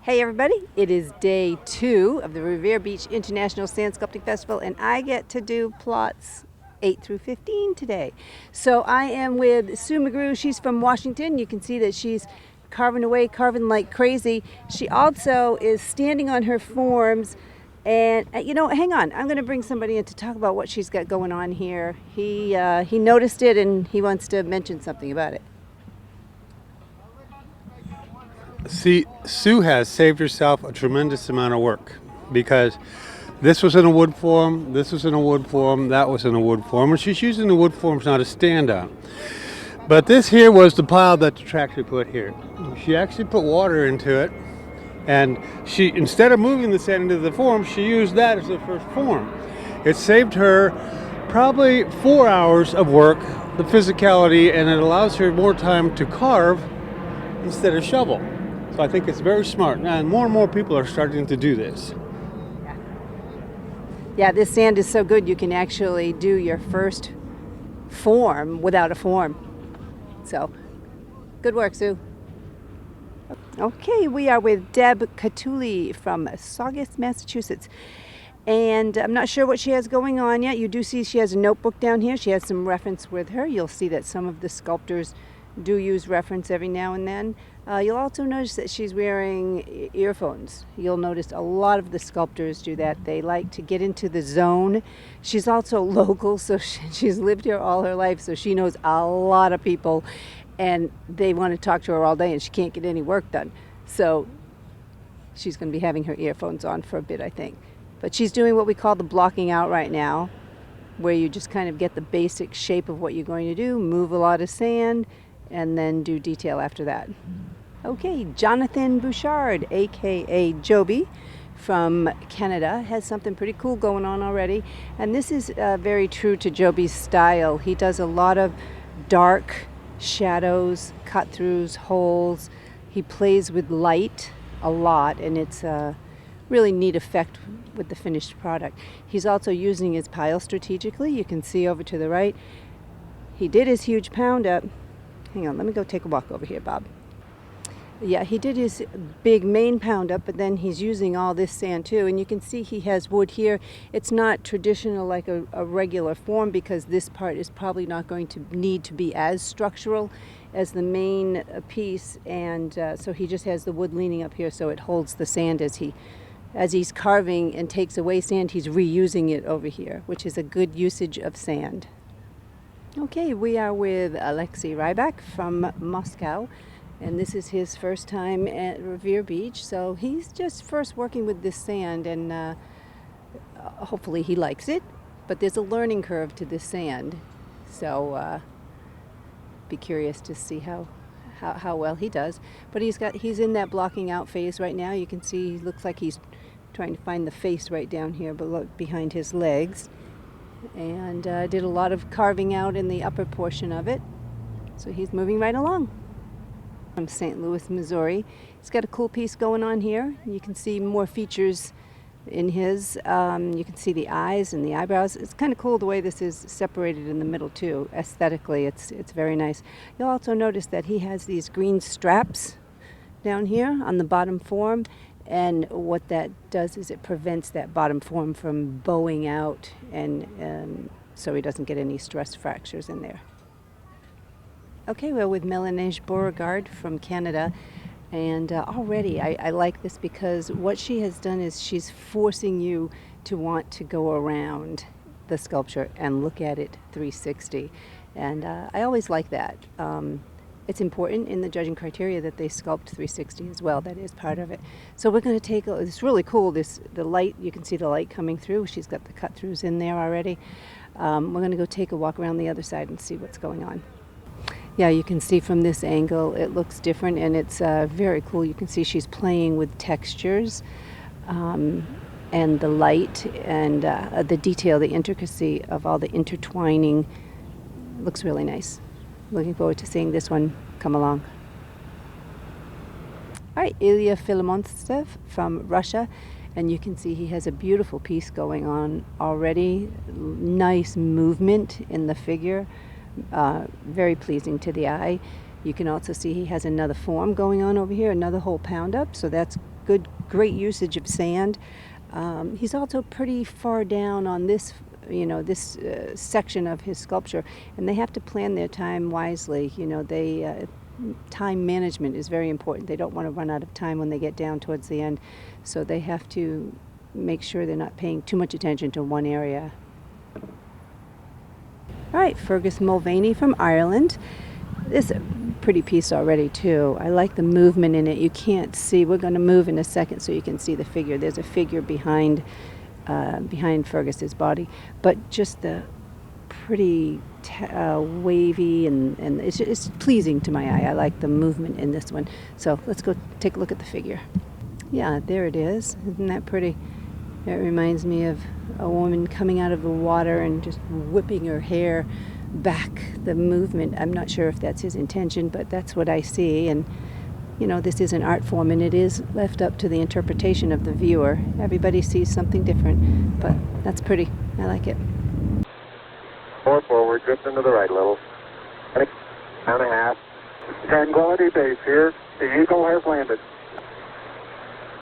Hey everybody, it is day 2 of the Revere Beach International Sand Sculpting Festival, and I get to do plots 8 through 15 today. So I am with Sue McGrew. She's from Washington. You can see that she's carving away, carving like crazy. She also is standing on her forms, and hang on, I'm going to bring somebody in to talk about what she's got going on here. He noticed it and he wants to mention something about it. See, Sue has saved herself a tremendous amount of work because this was in a wood form, this was in a wood form, that was in a wood form, and she's using the wood forms now to stand on. But this here was the pile that the tractor put here. She actually put water into it, and she, instead of moving the sand into the form, she used that as the first form. It saved her probably 4 hours of work, the physicality, and it allows her more time to carve instead of shovel. So I think it's very smart, and more people are starting to do this. Yeah, this sand is so good you can actually do your first form without a form. So, good work, Sue. Okay, we are with Deb Catuli from Saugus, Massachusetts. And I'm not sure what she has going on yet. You do see she has a notebook down here. She has some reference with her. You'll see that some of the sculptors do use reference every now and then. You'll also notice that she's wearing earphones. You'll notice a lot of the sculptors do that. They like to get into the zone. She's also local, so she's lived here all her life, so she knows a lot of people, and they want to talk to her all day, and she can't get any work done. So she's going to be having her earphones on for a bit, I think. But she's doing what we call the blocking out right now, where you just kind of get the basic shape of what you're going to do, move a lot of sand, and then do detail after that. Okay, Jonathan Bouchard, aka Joby, from Canada, has something pretty cool going on already. And this is very true to Joby's style. He does a lot of dark shadows, cut-throughs, holes. He plays with light a lot, and it's a really neat effect with the finished product. He's also using his pile strategically. You can see over to the right. He did his huge pound up. Hang on, let me go take a walk over here, Bob. Yeah, he did his big main pound up, but then he's using all this sand too. And you can see he has wood here. It's not traditional like a regular form because this part is probably not going to need to be as structural as the main piece. And so he just has the wood leaning up here so it holds the sand as he's carving and takes away sand, he's reusing it over here, which is a good usage of sand. Okay, we are with Alexi Rybak from Moscow, and this is his first time at Revere Beach, so he's just first working with this sand, and hopefully he likes it, but there's a learning curve to this sand, so be curious to see how well he does. But he's in that blocking out phase right now. You can see he looks like he's trying to find the face right down here behind his legs. And did a lot of carving out in the upper portion of it. So he's moving right along. From St. Louis, Missouri. He's got a cool piece going on here. You can see more features in his. You can see the eyes and the eyebrows. It's kind of cool the way this is separated in the middle too. Aesthetically, it's very nice. You'll also notice that he has these green straps down here on the bottom form. And what that does is it prevents that bottom form from bowing out, and so he doesn't get any stress fractures in there. Okay, we're with Melanesia Beauregard from Canada, and already I like this because what she has done is she's forcing you to want to go around the sculpture and look at it 360, and I always like that. It's important in the judging criteria that they sculpt 360 as well. That is part of it. So we're going to take it's really cool. The light, you can see the light coming through. She's got the cut throughs in there already. We're going to go take a walk around the other side and see what's going on. Yeah, you can see from this angle it looks different, and it's very cool. You can see she's playing with textures and the light and the detail, the intricacy of all the intertwining. Looks really nice. Looking forward to seeing this one come along. All right, Illya Philemon from Russia, and you can see he has a beautiful piece going on already. Nice movement in the figure, very pleasing to the eye. You can also see he has another form going on over here, another whole pound up, so that's good. great usage of sand. He's also pretty far down on this, this section of his sculpture, and they have to plan their time wisely. Time management is very important. They don't want to run out of time when they get down towards the end, so they have to make sure they're not paying too much attention to one area. All right, Fergus Mulvaney from Ireland. This is a pretty piece already too. I like the movement in it. You can't see. We're going to move in a second so you can see the figure. There's a figure behind Fergus's body, but just the pretty wavy and it's pleasing to my eye. I like the movement in this one. So let's go take a look at the figure. Yeah, there it is. Isn't that pretty? It reminds me of a woman coming out of the water and just whipping her hair back. The movement, I'm not sure if that's his intention, but that's what I see. And this is an art form, and it is left up to the interpretation of the viewer. Everybody sees something different, but that's pretty. I like it. 4 forward, drift into the right a little. Down a half. Tranquility Base here. The Eagle has landed.